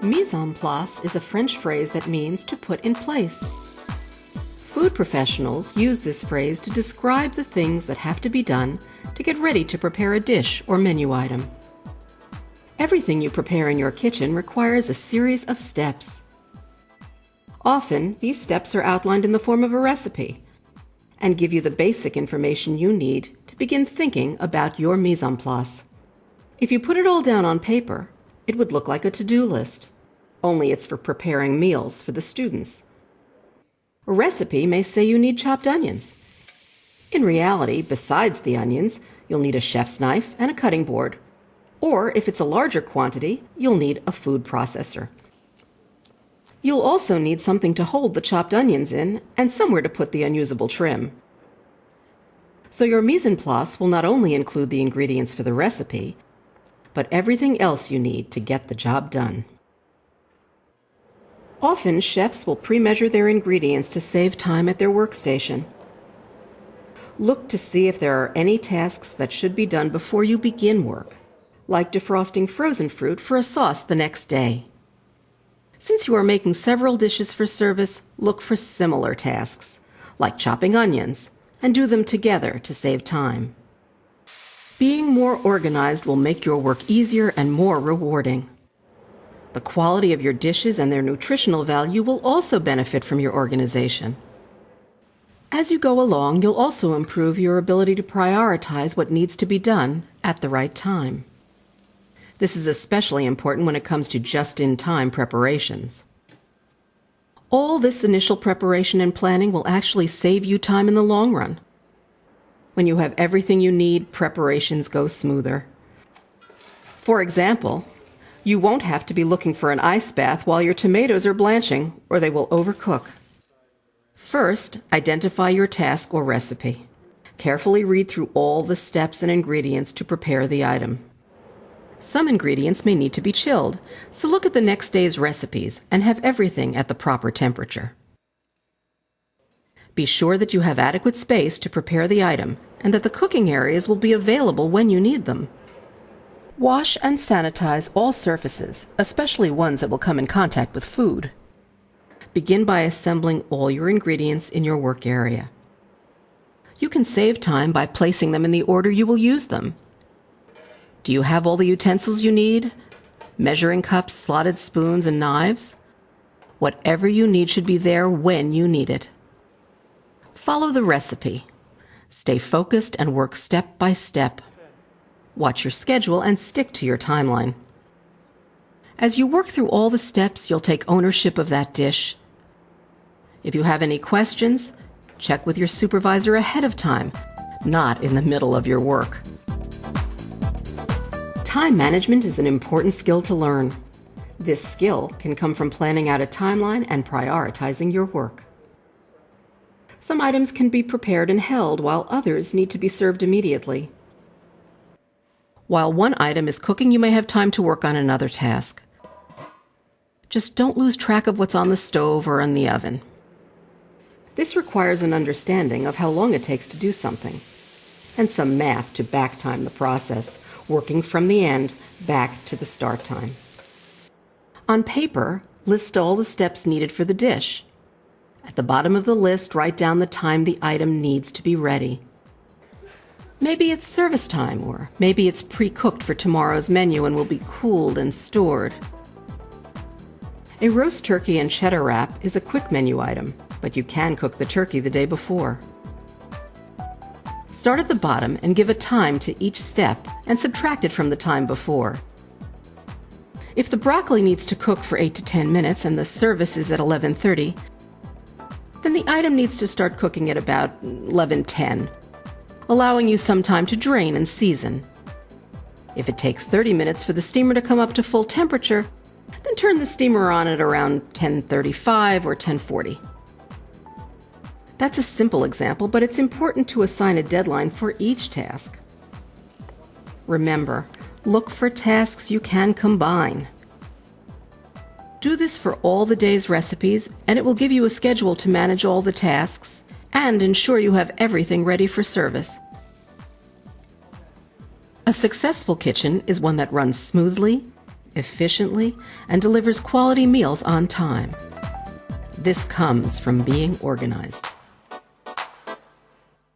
Mise en place is a French phrase that means to put in place. Food professionals use this phrase to describe the things that have to be done to get ready to prepare a dish or menu item. Everything you prepare in your kitchen requires a series of steps. Often, these steps are outlined in the form of a recipe and give you the basic information you need to begin thinking about your mise en place. If you put it all down on paper, it would look like a to-do list, only it's for preparing meals for the students. A recipe may say you need chopped onions. In reality, besides the onions, you'll need a chef's knife and a cutting board. Or if it's a larger quantity, you'll need a food processor. You'll also need something to hold the chopped onions in and somewhere to put the unusable trim. So your mise en place will not only include the ingredients for the recipe, but everything else you need to get the job done. Often, chefs will pre-measure their ingredients to save time at their workstation. Look to see if there are any tasks that should be done before you begin work, like defrosting frozen fruit for a sauce the next day. Since you are making several dishes for service, look for similar tasks, like chopping onions, and do them together to save time. Being more organized will make your work easier and more rewarding. The quality of your dishes and their nutritional value will also benefit from your organization. As you go along, you'll also improve your ability to prioritize what needs to be done at the right time. This is especially important when it comes to just-in-time preparations. All this initial preparation and planning will actually save you time in the long run. When you have everything you need, preparations go smoother. For example, you won't have to be looking for an ice bath while your tomatoes are blanching, or they will overcook. First, identify your task or recipe. Carefully read through all the steps and ingredients to prepare the item. Some ingredients may need to be chilled, so look at the next day's recipes and have everything at the proper temperature. Be sure that you have adequate space to prepare the item and that the cooking areas will be available when you need them. Wash and sanitize all surfaces, especially ones that will come in contact with food. Begin by assembling all your ingredients in your work area. You can save time by placing them in the order you will use them. Do you have all the utensils you need? Measuring cups, slotted spoons, and knives? Whatever you need should be there when you need it. Follow the recipe. Stay focused and work step by step. Watch your schedule and stick to your timeline. As you work through all the steps, you'll take ownership of that dish. If you have any questions, check with your supervisor ahead of time, not in the middle of your work. Time management is an important skill to learn. This skill can come from planning out a timeline and prioritizing your work. Some items can be prepared and held, while others need to be served immediately. While one item is cooking, you may have time to work on another task. Just don't lose track of what's on the stove or in the oven. This requires an understanding of how long it takes to do something, and some math to back time the process, working from the end back to the start time. On paper, list all the steps needed for the dish. At the bottom of the list, write down the time the item needs to be ready. Maybe it's service time, or maybe it's pre-cooked for tomorrow's menu and will be cooled and stored. A roast turkey and cheddar wrap is a quick menu item, but you can cook the turkey the day before. Start at the bottom and give a time to each step and subtract it from the time before. If the broccoli needs to cook for 8 to 10 minutes and the service is at 11:30, then the item needs to start cooking at about 11:10. Allowing you some time to drain and season. If it takes 30 minutes for the steamer to come up to full temperature, then turn the steamer on at around 10:35 or 10:40. That's a simple example, but it's important to assign a deadline for each task. Remember, look for tasks you can combine. Do this for all the day's recipes, and it will give you a schedule to manage all the tasks and ensure you have everything ready for service. A successful kitchen is one that runs smoothly, efficiently, and delivers quality meals on time. This comes from being organized.